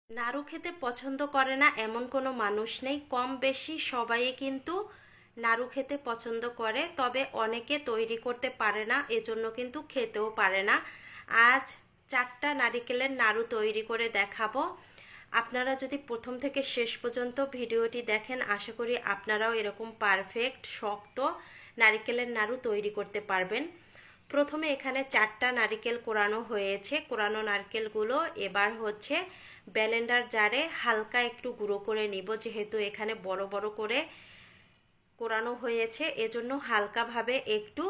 নাড়ু খেতে পছন্দ করে না এমন কোনো মানুষ নেই। কম বেশি সবাই কিন্তু নাড়ু খেতে পছন্দ করে, তবে অনেকে তৈরি করতে পারে না, এজন্য কিন্তু খেতেও পারে না। আজ 4টা নারিকেলের নাড়ু তৈরি করে দেখাবো। আপনারা যদি প্রথম থেকে শেষ পর্যন্ত ভিডিওটি দেখেন, আশা করি আপনারাও এরকম পারফেক্ট শক্ত নারিকেলের নাড়ু তৈরি করতে পারবেন। প্রথমে এখানে 4টা নারকেল কোরানো হয়েছে। কোরানো নারকেলগুলো এবার হচ্ছে ব্লেন্ডার জারে হালকা একটু গুঁড়ো করে নিব। যেহেতু এখানে বড় বড় করে কোরানো হয়েছে, এজন্য হালকাভাবে একটু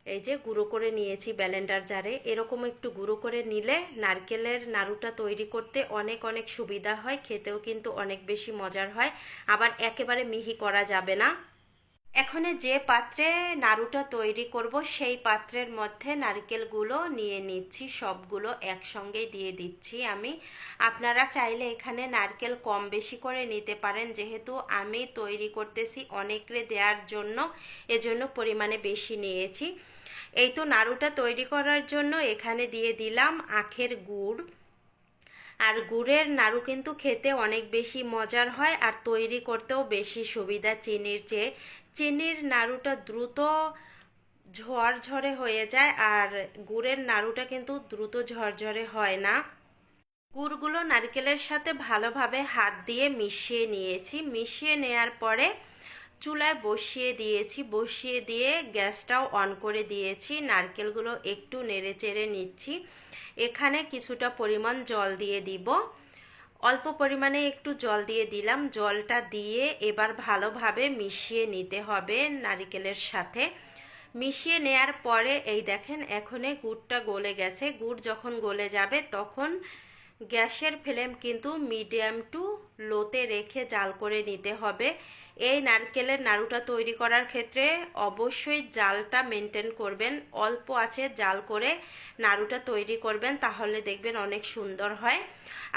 এই যে গুঁড়ো করে নিয়েছি ব্লেন্ডার জারে। এরকম একটু গুঁড়ো করে নিলে নারকেলের নাড়ুটা তৈরি করতে অনেক অনেক সুবিধা হয়, খেতেও কিন্তু অনেক বেশি মজার হয়। আবার একেবারে মিহি করা যাবে না। এখন যে পাত্রে নাড়ুটা তৈরি করব সেই পাত্রের মধ্যে নারকেলগুলো নিয়ে নিচ্ছি, সবগুলো একসঙ্গেই দিয়ে দিচ্ছি আমি। আপনারা চাইলে এখানে নারকেল কম বেশি করে নিতে পারেন, যেহেতু আমি তৈরি করতেছি অনেকরে দেওয়ার জন্য, এজন্য পরিমাণে বেশি নিয়েছি। এই তো নাড়ুটা তৈরি করার জন্য এখানে দিয়ে দিলাম আখের গুড়। আর গুড়ের নাড়ু কিন্তু খেতে অনেক বেশি মজার হয় আর তৈরি করতেও বেশি সুবিধা চিনির চেয়ে। চিনির নাড়ুটা দ্রুত ঝরঝরে হয়ে যায়, আর গুড়ের নাড়ুটা কিন্তু দ্রুত ঝরঝরে হয় না। গুড়গুলো নারকেলের সাথে ভালোভাবে হাত দিয়ে মিশিয়ে নিয়েছি। মিশিয়ে নেয়ার পরে চুলায় বসিয়ে দিয়েছি। বসিয়ে দিয়ে গ্যাসটাও অন করে দিয়েছি। নারকেলগুলো একটু নেড়ে চেড়ে নিচ্ছি। এখানে কিছুটা পরিমাণ জল দিয়ে দিব। অল্প পরিমাণে একটু জল দিয়ে দিলাম। জলটা দিয়ে এবার ভালোভাবে মিশিয়ে নিতে হবে নারকেলের সাথে। মিশিয়ে নেয়ার পরে এই দেখেন এখনে গুড়টা গলে গেছে। গুড় যখন গলে যাবে তখন গ্যাসের ফ্লেম কিন্তু মিডিয়াম টু লোতে রেখে জাল করে নিতে হবে। এই নারকেলের নাড়ুটা তৈরি করার ক্ষেত্রে অবশ্যই জালটা মেনটেন করবেন। অল্প আঁচে জাল করে নাড়ুটা তৈরি করবেন, তাহলে দেখবেন অনেক সুন্দর হয়।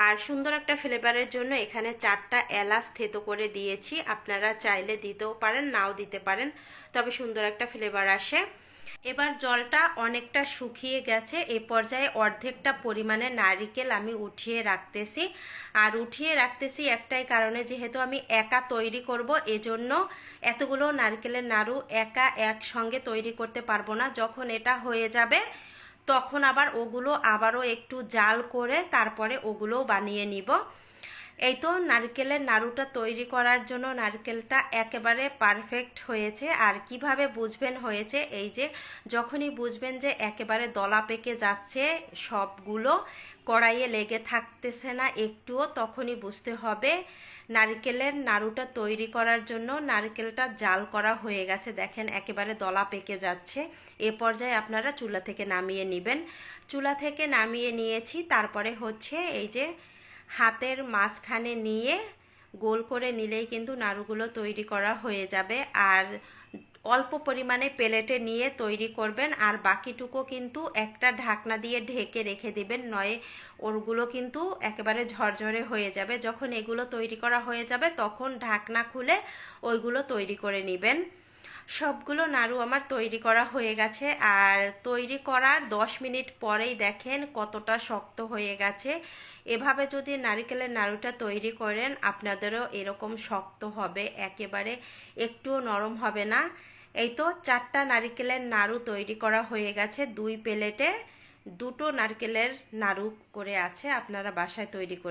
আর সুন্দর একটা ফ্লেভারের জন্য এখানে 4টা এলাচ থেতো করে দিয়েছি। আপনারা চাইলে দিতেও পারেন, নাও দিতে পারেন, তবে সুন্দর একটা ফ্লেভার আসে। এবার জলটা অনেকটা শুকিয়ে গেছে। এ পর্যায়ে অর্ধেকটা পরিমাণে নারকেল আমি উঠিয়ে রাখতেছি। আর উঠিয়ে রাখতেছি একটাই কারণে, যেহেতু আমি একা তৈরি করব, এজন্য এতগুলো নারকেলের নাড়ু একা একসঙ্গে তৈরি করতে পারবো না। যখন এটা হয়ে যাবে তখন আবার ওগুলো আবারও একটু জাল করে তারপরে ওগুলোও বানিয়ে নিব। এই তো নারকেলের নাড়ুটা তৈরি করার জন্য নারকেলটা একেবারে পারফেক্ট হয়েছে। আর কিভাবে বুঝবেন হয়েছে, এই যে যখনই বুঝবেন যে একেবারে দলা পেকে যাচ্ছে, সবগুলো কড়াইয়ে লেগে থাকতেছে না একটুও, তখনই বুঝতে হবে নারকেলের নাড়ুটা তৈরি করার জন্য নারকেলটা জাল করা হয়ে গেছে। দেখেন একেবারে দলা পেকে যাচ্ছে। এ পর্যায়ে আপনারা চুলা থেকে নামিয়ে নেবেন। চুলা থেকে নামিয়ে নিয়েছি। তারপরে হচ্ছে এই যে হাতের মাঝখানে নিয়ে গোল করে নিলেই কিন্তু নাড়ুগুলো তৈরি করা হয়ে যাবে। আর অল্প পরিমাণে প্লেটে নিয়ে তৈরি করবেন, আর বাকিটুকু কিন্তু একটা ঢাকনা দিয়ে ঢেকে রেখে দিবেন, নয় ওরগুলো কিন্তু একেবারে ঝরঝরে হয়ে যাবে। যখন এগুলো তৈরি করা হয়ে যাবে তখন ঢাকনা খুলে ওইগুলো তৈরি করে নেবেন। সবগুলো নাড়ু আমার তৈরি করা হয়ে গেছে। আর তৈরি করার 10 মিনিট পরেই দেখেন কতটা শক্ত হয়ে গেছে। এভাবে যদি নারকেলের নাড়ুটা তৈরি করেন আপনাদেরও এরকম শক্ত হবে, একেবারে একটুও নরম হবে না। এই তো 4টা নারকেলের নাড়ু তৈরি করা হয়ে গেছে। 2 প্লেটে 2টো নারকেলের নাড়ু করে আছে, আপনারা বাসায় তৈরি করে